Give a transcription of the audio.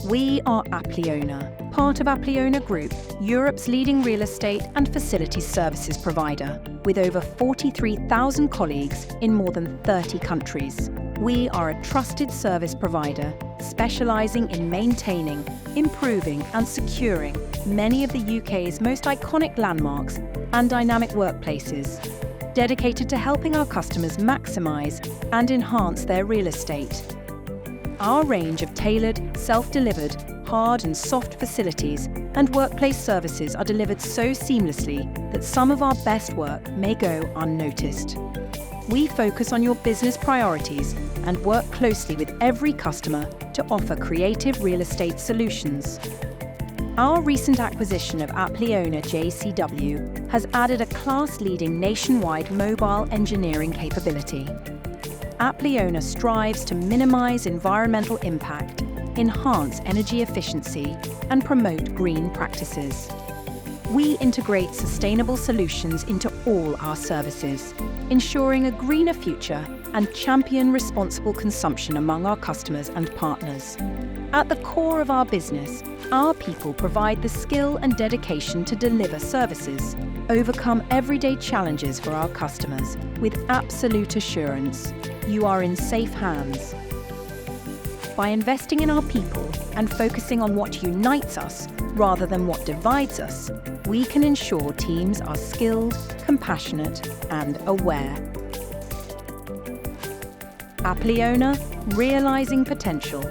We are Apleona, part of Apleona Group, Europe's leading real estate and facilities services provider, with over 43,000 colleagues in more than 30 countries. We are a trusted service provider specialising in maintaining, improving and securing many of the UK's most iconic landmarks and dynamic workplaces, dedicated to helping our customers maximise and enhance their real estate. Our range of tailored, self-delivered, hard and soft facilities and workplace services are delivered so seamlessly that some of our best work may go unnoticed. We focus on your business priorities and work closely with every customer to offer creative real estate solutions. Our recent acquisition of Apleona JCW has added a class-leading nationwide mobile engineering capability. Apleona strives to minimise environmental impact, enhance energy efficiency, and promote green practices. We integrate sustainable solutions into all our services, ensuring a greener future and champion responsible consumption among our customers and partners. At the core of our business, our people provide the skill and dedication to deliver services, overcome everyday challenges for our customers with absolute assurance. You are in safe hands. By investing in our people and focusing on what unites us rather than what divides us, we can ensure teams are skilled, compassionate, and aware. Apleona, realising potential.